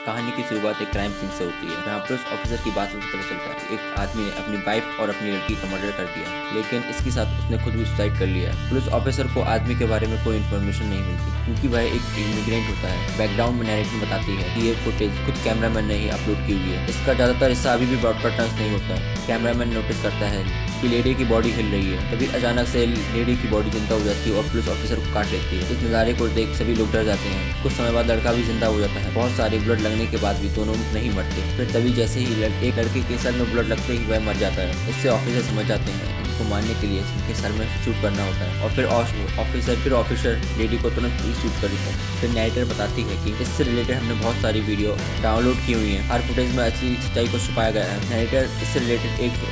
कहानी की शुरुआत एक क्राइम सीन से होती है जहाँ पुलिस ऑफिसर की बात से पता चलता है कि एक आदमी ने अपनी वाइफ और अपनी लड़की का मर्डर कर दिया, लेकिन इसके साथ उसने खुद भी सुसाइड कर लिया है। पुलिस ऑफिसर को आदमी के बारे में कोई इन्फॉर्मेशन नहीं मिलती क्योंकि वह एक इमिग्रेंट होता है। बैकग्राउंड में नैरेशन बताती है कि ये फुटेज खुद कैमरामैन ने ही अपलोड की हुई है। इसका ज्यादातर हिस्सा अभी भी ब्रॉडकास्ट नहीं होता है। कैमरामैन नोटिस करता है कि लेडी की बॉडी हिल रही है, तभी अचानक से लेडी की बॉडी जिंदा हो जाती है और पुलिस ऑफिसर को काट लेती है। इस नज़ारे को देख सभी लोग डर जाते हैं। कुछ समय बाद लड़का भी जिंदा हो जाता है। बहुत सारी ब्लड लगने के बाद भी दोनों नहीं मरते। फिर तभी जैसे ही एक लड़के के सर में ब्लड लगते ही वह मर जाता है। इससे ऑफिसर समझ जाते हैं इनको मारने के लिए इनके सर में शूट करना होता है और फिर ऑफिसर लेडी को तुरंत ही शूट कर देता है। फिर नाइटर बताती है कि इससे रिलेटेड हमने बहुत सारी वीडियो डाउनलोड की हुई है। हर फुटेज में असली सच्चाई को छुपाया गया है। नाइटर इससे रिलेटेड एक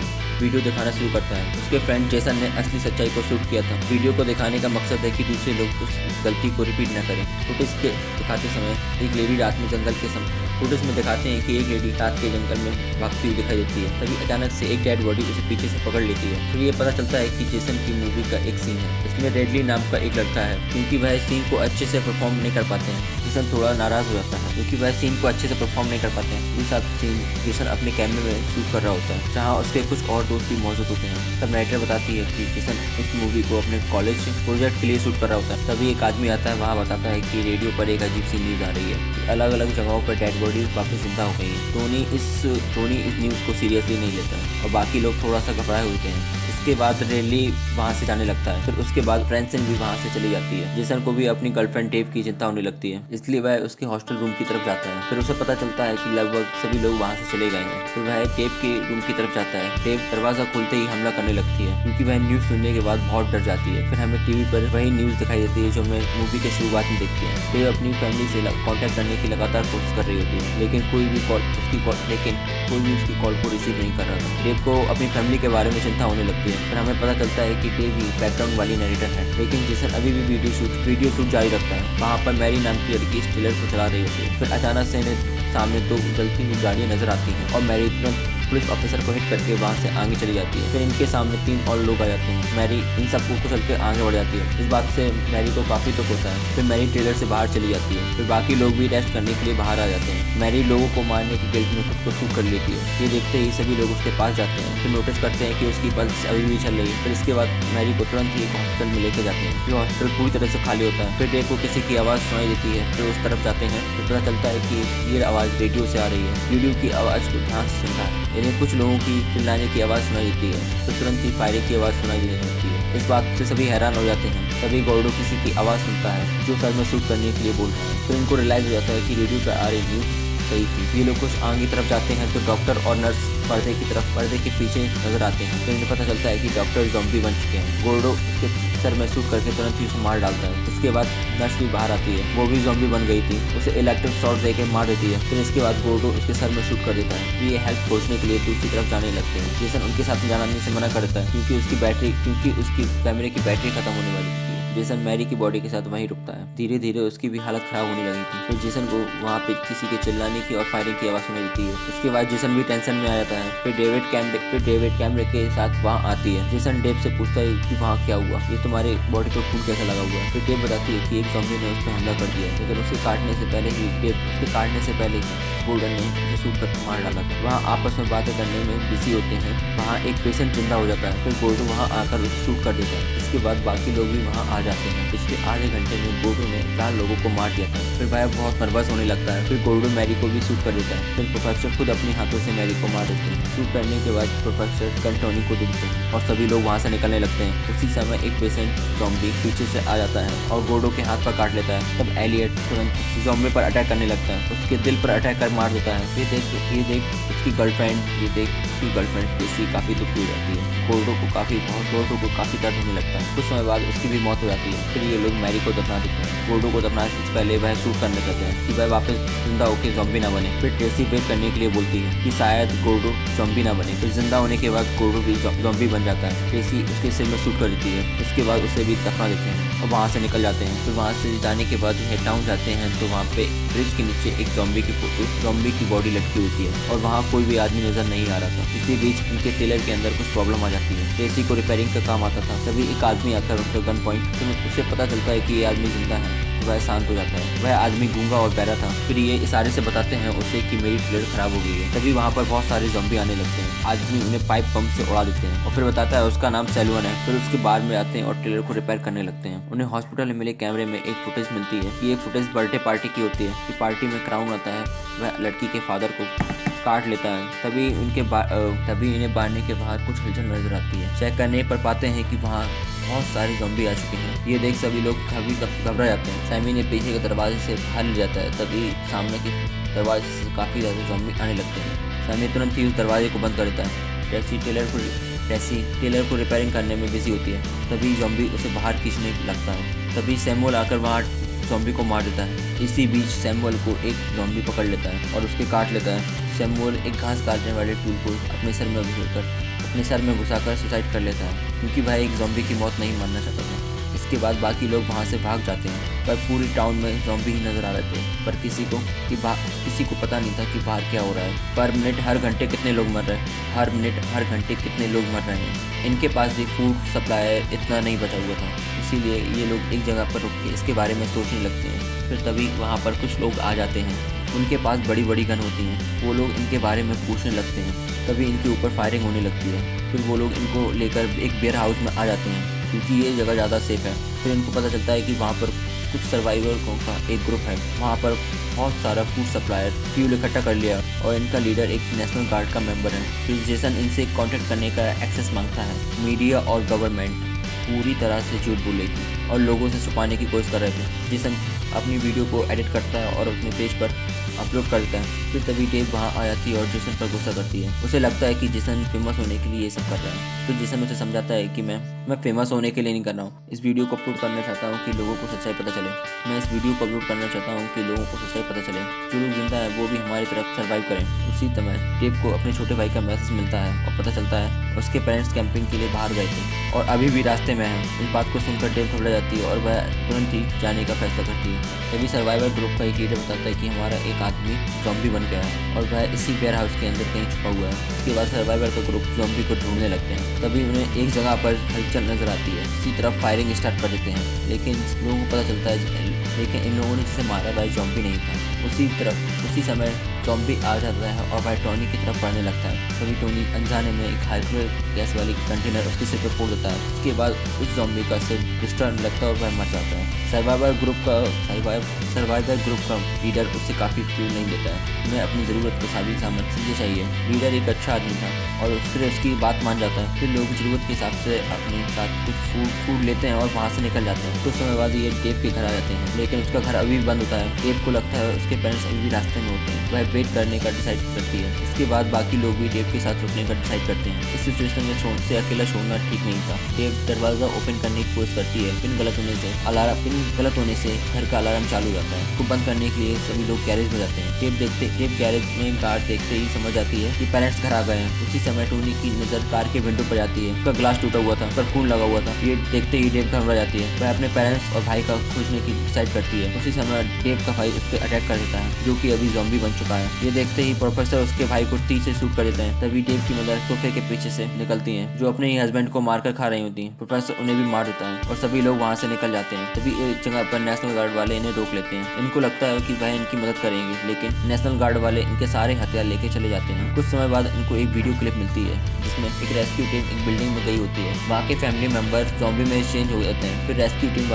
वीडियो दिखाना शुरू करता है। उसके फ्रेंड जेसन ने असली सच्चाई को शूट किया था। वीडियो को दिखाने का मकसद है कि दूसरे लोग उस गलती को रिपीट न करें। फुटेज के दिखाते समय एक लेडी रात में जंगल के फुटेज में दिखाते हैं कि एक लेडी रात के जंगल में भागती हुई दिखाई देती है। तभी अचानक से एक डेड बॉडी उसे पीछे से पकड़ लेती है। फिर ये पता चलता है कि जेसन की मूवी का एक सीन है। इसमें रेडली नाम का एक लड़का है। क्योंकि वह इस सीन को अच्छे से परफॉर्म नहीं कर पाते हैं, जेसन थोड़ा नाराज हो जाता है क्योंकि वह सीन को अच्छे से परफॉर्म नहीं कर पाते हैं। दूसरा सीन जेसन अपने कैमरे में शूट कर रहा होता है जहाँ उसके कुछ और दोस्त भी मौजूद होते हैं। तब राइटर बताती है कि जेसन इस मूवी को अपने कॉलेज प्रोजेक्ट के लिए शूट कर रहा होता है। तभी एक आदमी आता है, वहाँ बताता है कि रेडियो पर एक अजीब सी न्यूज आ रही है। अलग अलग जगहों पर डेड बॉडीज वापस जिंदा हो गई है। टोनी इस न्यूज को सीरियसली नहीं लेता है और बाकी लोग थोड़ा सा घबराए होते हैं। इसके बाद रेली वहाँ से जाने लगता है। फिर उसके बाद फ्रेंसन भी वहाँ से चली जाती है। जेसन को भी अपनी गर्लफ्रेंड डेव की चिंता होने लगती है, इसलिए वह उसके हॉस्टल रूम की तरफ जाता है। फिर उसे पता चलता है कि लगभग सभी लोग वहाँ से चले गए हैं। फिर वह डेव के रूम की तरफ जाता है। डेव दरवाजा खोलते ही हमला करने लगती है क्योंकि वह न्यूज सुनने के बाद बहुत डर जाती है। फिर हमें टीवी पर वही न्यूज दिखाई देती है जो हमें मूवी के शुरुआत में देखते हैं। डेव अपनी फैमिली से कांटेक्ट करने की लगातार कोशिश कर रही होती है, लेकिन कोई भी उसकी कॉल को रिसीव नहीं कर रहा था। डेव को अपनी फैमिली के बारे में चिंता होने लगती है। फिर हमें पता चलता है कि डेव ही बैकग्राउंड वाली नरेटर है, लेकिन जेसन अभी भी वीडियो शूट जारी रखता है। वहाँ पर मैरी नाम की लड़की इस ट्रेलर को चला रही होती है। फिर अचानक से इन्हें सामने दो जलती हुई गाड़ियाँ नजर आती हैं और मैरी तुरंत पुलिस ऑफिसर को हिट करके वहाँ से आगे चली जाती है। फिर इनके सामने 3 और लोग आ जाते हैं। मैरी इन सबको कुचल के आगे बढ़ जाती है। इस बात से मैरी को काफी दुख होता है। फिर मैरी ट्रेलर से बाहर चली जाती है। फिर बाकी लोग भी रेस्ट करने के लिए बाहर आ जाते हैं। मैरी लोगों को मारने की गिल्ट में खुद को शूट कर लेती है। ये देखते ही सभी लोग उसके पास जाते हैं। फिर नोटिस करते हैं कि उसकी पल्स अभी भी चल रही है। फिर इसके बाद मैरी को तुरंत ही एक हॉस्पिटल में लेके जाते हैं। फिर हॉस्पिटल पूरी तरह से खाली होता है। फिर डेव को किसी की आवाज़ सुनाई देती है। फिर उस तरफ जाते हैं। फिर पता चलता है कि ये आवाज़ रेडियो से आ रही है। रेडियो की आवाज़ को ध्यान से सुन रहा है। इन्हें कुछ लोगों की चिल्लाने की आवाज़ सुनाई देती है। तो तुरंत ही फायरिंग की आवाज़ सुनाई देने लगती है। इस बात से सभी हैरान हो जाते हैं। तभी गॉर्डो किसी की आवाज़ सुनता है जो सर में शूट करने के लिए बोल रहा है। तो इनको रियलाइज हो जाता है कि रेडियो पर आ रही न्यूज़ सही थी। ये लोग कुछ आगे तरफ जाते हैं तो डॉक्टर और नर्स पर्दे के पीछे नजर आते हैं। तो इन्हें पता चलता है कि डॉक्टर ज़ॉम्बी बन चुके हैं। गोल्डो उसके सर में शूट करके तुरंत ही उसे मार डालता है। इसके बाद नर्स भी बाहर आती है, वो भी ज़ॉम्बी बन गई थी। उसे इलेक्ट्रिक शॉट देके मार देती है। फिर इसके बाद गोल्डो उसके सर में शूट कर देता है। फिर ये हेल्प खोजने के लिए दूसरी तरफ जाने लगते हैं। जेसन उनके साथ जाने से मना करता है क्योंकि उसकी कैमरे की बैटरी खत्म होने वाली थी। जेसन मैरी की बॉडी के साथ वहीं रुकता है। धीरे धीरे उसकी भी हालत खराब होने लगी थी। फिर जेसन को वहाँ पे किसी के चिल्लाने की और फायरिंग की आवाज़ सुनाई देती है। इसके बाद जेसन भी टेंशन में आ जाता है। फिर डेविड कैमरे के साथ वहाँ आती है। जेसन डेव से पूछता है कि वहाँ क्या हुआ, ये तुम्हारे बॉडी पर खून कैसा लगा हुआ है। फिर डेव बताती है कि एक ज़ॉम्बी ने उस पर हमला कर दिया, लेकिन उसके काटने से पहले ही गोल्डन ने उसे शूट कर मार डाला था। वहाँ आपस में बातें करने में बिजी होते हैं। वहाँ एक पेशेंट जिंदा हो जाता है। फिर गोल्डो वहाँ आकर उसे शूट कर देता है। इसके बाद बाकी लोग भी वहाँ आ जाते हैं। पिछले आधे घंटे में गोल्डो ने 4 लोगों को मार दिया था। फिर वह बहुत नर्वस होने लगता है। फिर गोल्डो मैरी को भी शूट कर देता है। फिर प्रोफेसर खुद अपने हाथों से मैरी को मार देते हैं। शूट करने के बाद प्रोफेसर गन टोनी को देते हैं और सभी लोग वहाँ से निकलने लगते हैं। उसी समय एक पेशेंट ज़ॉम्बी पीछे से आ जाता है और गोल्डो के हाथ पर काट लेता है। तब एलियट तुरंत ज़ॉम्बी पर अटैक करने लगता है, उसके दिल पर अटैक कर मार देता है। ये देख उसकी गर्लफ्रेंड केसी काफी दुखी हो जाती है। गोल्डो को काफी दर्द होने लगता है। कुछ समय बाद उसकी भी मौत हो जाती है। फिर ये लोग मैरी को दफना देते हैं। गोल्डो को दफनाने से पहले वह शूट करने लगते हैं कि वह वापस जिंदा होकर ज़ॉम्बी ना बने। फिर ट्रेसी वेट करने के लिए बोलती है कि शायद गोल्डो ज़ॉम्बी ना बने। फिर जिंदा होने के बाद गोल्डो भी ज़ॉम्बी बन जाता है। ट्रेसी उसके सिर में शूट कर देती है। उसके बाद उसे भी दफना देते हैं और वहाँ से निकल जाते हैं। फिर वहाँ से जाने के बाद हेड टाउन जाते हैं तो वहाँ पे ब्रिज के नीचे एक ज़ॉम्बी की बॉडी लटकी होती है और वहाँ कोई भी आदमी नजर नहीं आ रहा था। इसी बीच उनके टेलर के अंदर कुछ प्रॉब्लम आ जाती है। ट्रेसी को रिपेयरिंग का काम आता था। तभी एक आदमी आकर उनका गन पॉइंट, तो उसे पता चलता है कि ये आदमी जिंदा है। वह शांत हो जाता है। वह आदमी गूंगा और बहरा था। फिर ये इशारे से बताते हैं उसे कि मेरी ट्रेलर खराब हो गई है। तभी वहाँ पर बहुत सारे ज़ॉम्बी आने लगते हैं। आदमी उन्हें पाइप पंप से उड़ा देते हैं और फिर बताता है उसका नाम सेलवन है। फिर उसके बाद में आते हैं और ट्रेलर को रिपेयर करने लगते हैं। उन्हें हॉस्पिटल में मिले कैमरे में एक फुटेज मिलती है कि एक फुटेज बर्थडे पार्टी की होती है कि पार्टी में क्राउन आता है। वह लड़की के फादर को काट लेता है। तभी इन्हें बारने के बाहर कुछ हलचल नजर आती है। चेक करने पर पाते हैं कि वहाँ बहुत सारे ज़ॉम्बी आ चुके हैं। ये देख सभी लोग घबरा जाते हैं। सैमी ने पीछे के दरवाजे से बाहर ले जाता है। तभी सामने के दरवाजे से काफ़ी ज़्यादा ज़ॉम्बी आने लगते हैं। सैमी तुरंत ही उस दरवाजे को बंद कर देता है। टैक्सी टेलर को रिपेयरिंग करने में बिजी होती है। तभी ज़ॉम्बी उसे बाहर खींचने लगता है। तभी सैमुअल आकर वहाँ ज़ॉम्बी को मार देता है। इसी बीच सैमुअल को एक ज़ॉम्बी पकड़ लेता है और उसके काट लेता है। सैमुअल एक घास काटने वाले टूल को अपने सर में घुसाकर सुसाइड कर लेता है क्योंकि वह एक ज़ॉम्बी की मौत नहीं मरना चाहता था। इसके बाद बाकी लोग वहाँ से भाग जाते हैं पर पूरी टाउन में ज़ॉम्बी ही नजर आ रहे थे। पर किसी को पता नहीं था कि बाहर क्या हो रहा है। पर मिनट हर घंटे कितने लोग मर रहे हैं। इनके पास भी फूड सप्लाई इतना नहीं बचा हुआ था, इसीलिए ये लोग एक जगह पर रुक के इसके बारे में सोचने लगते हैं। फिर तभी वहाँ पर कुछ लोग आ जाते हैं। उनके पास बड़ी बड़ी गन होती हैं। वो लोग इनके बारे में पूछने लगते हैं। तभी इनके ऊपर फायरिंग होने लगती है। फिर वो लोग इनको लेकर एक बेयर हाउस में आ जाते हैं क्योंकि ये जगह ज़्यादा सेफ है। फिर इनको पता चलता है कि वहाँ पर कुछ सर्वाइवरों का एक ग्रुप है। वहाँ पर बहुत सारा फूड सप्लायर फ्यूल इकट्ठा कर लिया और इनका लीडर एक नेशनल गार्ड का मेंबर है। फिर जेसन इनसे कांटेक्ट करने का एक्सेस मांगता है। मीडिया और गवर्नमेंट पूरी तरह से झूठ बोलेगी और लोगों से छुपाने की कोशिश कर रहे थे। जेसन अपनी वीडियो को एडिट करता है और अपने पेज पर अपलोड करता है। फिर तभी डेव वहाँ आ जाती है और जेसन पर गुस्सा करती है। उसे लगता है कि जेसन फेमस होने के लिए ये सब कर रहा है। फिर जेसन उसे समझाता है कि मैं फेमस होने के लिए नहीं कर रहा हूँ। इस वीडियो को अपलोड करना चाहता हूँ कि लोगों को सच्चाई पता चले। जो लोग जिंदा है वो भी हमारी तरफ सर्वाइव करें। उसी समय डेव को अपने छोटे भाई का मैसेज मिलता है और पता चलता है उसके पेरेंट्स कैंपिंग के लिए बाहर गए थे और अभी भी रास्ते में हैं। इस बात को सुनकर डेव घबरा जाती है और वह तुरंत ही जाने का फैसला करती है। तभी सर्वाइवर ग्रुप का एक लीडर बताता है कि हमारा एक आदमी ज़ॉम्बी बन गया है और वह इसी वेयर हाउस के अंदर कहीं छुपा हुआ है। उसके बाद सर्वाइवर का ग्रुप ज़ॉम्बी को ढूंढने लगते हैं। तभी उन्हें एक जगह पर हलचल नजर आती है। इसी तरफ फायरिंग स्टार्ट कर देते हैं लेकिन लोगों को पता चलता है लेकिन इन लोगों ने जिसे मारा वह ज़ॉम्बी नहीं था। उसी समय ज़ॉम्बी आ जाता है और वह टोनी की तरफ बढ़ने लगता है। तभी टोनी अनजाने में एक हाइड्रोजन गैस वाली कंटेनर उसके सिर पर फोड़ देता है। उसके बाद उस ज़ॉम्बी का सिर डिस्टर्ब लगता है और वह मर जाता है। सर्वाइवर ग्रुप का लीडर उससे काफ़ी फ्यूल नहीं देता है। उन्हें अपनी ज़रूरत के साथ सामान चीज़ें चाहिए। लीडर एक अच्छा आदमी था और फिर उसकी बात मान जाता है। फिर लोग ज़रूरत के हिसाब से अपने साथ कुछ फूड लेते हैं और वहाँ से निकल जाते हैं। कुछ समय बाद ये डेव के घर आ जाते हैं लेकिन उसका घर अभी भी बंद होता है। डेव को लगता है उसके पेरेंट्स अभी भी रास्ते में होते हैं। वह वेट करने का डिसाइड करती है। इसके बाद बाकी लोग भी डेव के साथ रुकने का डिसाइड करते हैं। इस सिचुएशन में से अकेला छोड़ना ठीक नहीं था। डेव दरवाजा ओपन करने की कोशिश करती है। पिन गलत होने से घर का अलार्म चालू हो जाता है। उसको बंद करने के लिए सभी लोग गैरेज में जाते हैं। डेव गैरेज में कार देखते ही समझ जाती है कि पेरेंट्स घर आ गए हैं। उसी समय टोनी की नजर कार के विंडो पर जाती है। उसका ग्लास टूटा हुआ था, पर खून लगा हुआ था। ये देखते ही डेव घबरा जाती है। वह अपने पेरेंट्स और भाई का खोजने की डिसाइड करती है। उसी समय डेव का भाई उस पर अटैक कर देता है जो कि अभी ज़ॉम्बी बन चुका है। ये देखते ही प्रोफेसर उसके भाई को तीर से शूट कर देते हैं। तभी डेव की मदर सोफे के पीछे से निकलती हैं जो अपने ही हस्बैंड को मारकर खा रही होती हैं। प्रोफेसर उन्हें भी मार देता है और सभी लोग वहाँ से निकल जाते हैं। तभी एक जगह पर नेशनल गार्ड वाले इन्हें रोक लेते हैं। इनको लगता है कि वह इनकी मदद करेंगे लेकिन नेशनल गार्ड वाले इनके सारे हथियार लेके चले जाते हैं। कुछ समय बाद इनको एक वीडियो क्लिप मिलती है जिसमें एक रेस्क्यू टीम एक बिल्डिंग में गई होती है। वहाँ के फैमिली मेंबर ज़ॉम्बी में चेंज हो जाते हैं। फिर रेस्क्यू टीम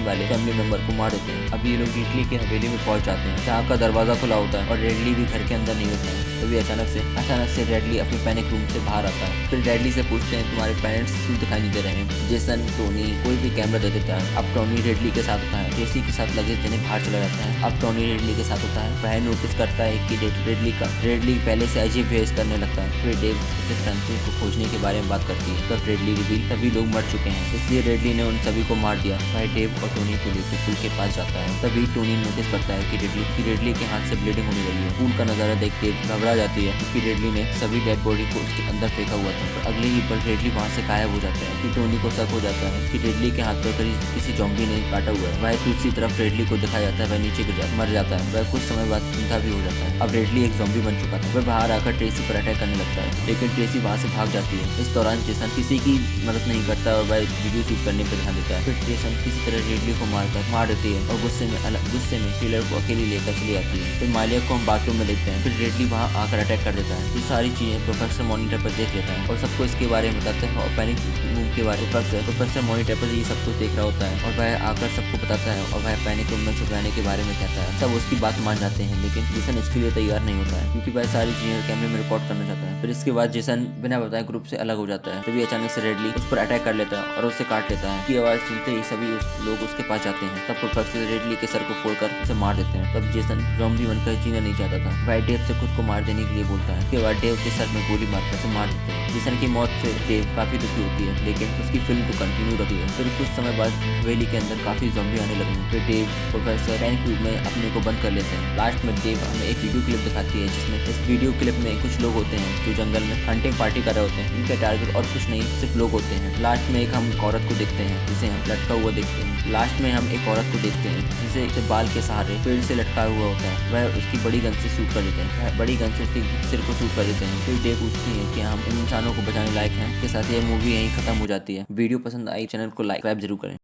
वाले फैमिली मेंबर को मार देते हैं। अभी ये लोग इटली के हवेली में पहुंच जाते हैं जहाँ का दरवाजा खुला होता है और रेडली भी घर के अंदर नहीं होता है। तभी अचानक से रेडली अपने पैनिक रूम से बाहर आता है। फिर रेडली से पूछते हैं तुम्हारे पेरेंट्स क्यों दिखाई नहीं दे रहे हैं। जेसन टोनी कोई भी कैमरा दे देता है। अब टोनी रेडली के साथ होता है। जेसी के साथ लगेज देने बाहर चला जाता है। अब टोनी रेडली के साथ होता है। वह नोटिस करता है कि रेडली पहले से अजीब बिहेव करने लगता है। फिर डेव फ्रांसिस को खोजने के बारे में बात करती है। तब रेडली रिवील सभी लोग मर चुके हैं इसलिए रेडली ने उन सभी को मार दिया। वह डेव और टोनी को लेकर पुल के पास जाता है। तभी टोनी नोटिस करता है कि रेडली के हाथ से ब्लीडिंग होने लगी है। पुल का नजारा देख के घबरा जाती है क्योंकि रेडली ने सभी डेड बॉडी को उसके अंदर फेंका हुआ था। पर अगले ही पल रेडली वहाँ से गायब हो जाता है। फिर टोनी को शक हो जाता है कि रेडली के हाथ पर किसी ज़ॉम्बी ने काटा हुआ है। वह दूसरी तरफ रेडली को दिखाया जाता है। वह नीचे गिर मर जाता है। वह कुछ कुछ समय बाद अंधा भी हो जाता है। अब रेडली एक ज़ॉम्बी बन चुका था। वह बाहर आकर ट्रेसी पर अटैक करने लगता है, लेकिन ट्रेसी वहाँ से भाग जाती है। इस दौरान जेसन किसी की मदद नहीं करता और वह वीडियो शूट करने पर ध्यान देता है। फिर जेसन किसी तरह रेडली को मार देती है और गुस्से में टेलर को अकेले लेकर चली आती है। फिर मालिया को हम बाथरूम में देखते हैं। फिर रेडली वहाँ आकर अटैक कर देता है। ये सारी चीजें प्रोफेसर मॉनिटर पर देख लेता है और सबको इसके बारे में बताता है और पैनिक रूम के बारे में प्रोफेसर मॉनिटर पर ये सब कुछ देख रहा होता है और वह आकर सबको बताता है और वह पैनिक रूम में छुपाने के बारे में कहता है। सब उसकी बात मान जाते हैं, लेकिन जेसन इसके लिए तैयार नहीं होता है क्योंकि वह सारी चीजें कैमरे में रिकॉर्ड करना चाहता है। फिर इसके बाद जेसन बिना बताए ग्रुप से अलग हो जाता है। तभी अचानक से रेडली उस पर अटैक कर लेता है और उसे काट लेता है। की आवाज सुनते ही सभी लोग उसके पास जाते हैं। तब प्रोफेसर रेडली के सर को फोड़कर उसे मार देते हैं। तब जेसन ज़ॉम्बी बनकर जीना नहीं चाहता था। वह डेव से खुद को मार देने के लिए बोलता है। उसके बाद डेव के सर में गोली मारकर उसे मार देते हैं। जेसन की मौत से डेव काफी दुखी होती है, लेकिन उसकी फिल्म को कंटिन्यू रखती है। फिर कुछ समय बाद हवेली के अंदर काफी ज़ॉम्बी आने लगे हैं। फिर डेव प्रोफेसर पैनिक रूम में अपने को बंद कर लेते हैं। लास्ट में डेव हमें एक वीडियो क्लिप दिखाती है, जिसमें इस वीडियो क्लिप में कुछ लोग होते हैं जो जंगल में हंटिंग पार्टी कर रहे होते हैं। इनका टारगेट और कुछ नहीं, सिर्फ लोग होते हैं। लास्ट में हम एक औरत को देखते हैं जिसे हम लटका हुआ देखते हैं। लास्ट में हम एक औरत को देखते हैं जिसे बाल के सहारे पेड़ से लटका हुआ होता है। वह उसकी बड़ी गन से शूट कर देते हैं। बड़ी गन से उसके सिर को शूट कर देते हैं। फिर डेव पूछती है कि हम इन इंसानों को बचाने लायक हैं। इसके साथ ये मूवी यहीं खत्म हो जाती है। वीडियो पसंद आई, चैनल को लाइक जरूर करें।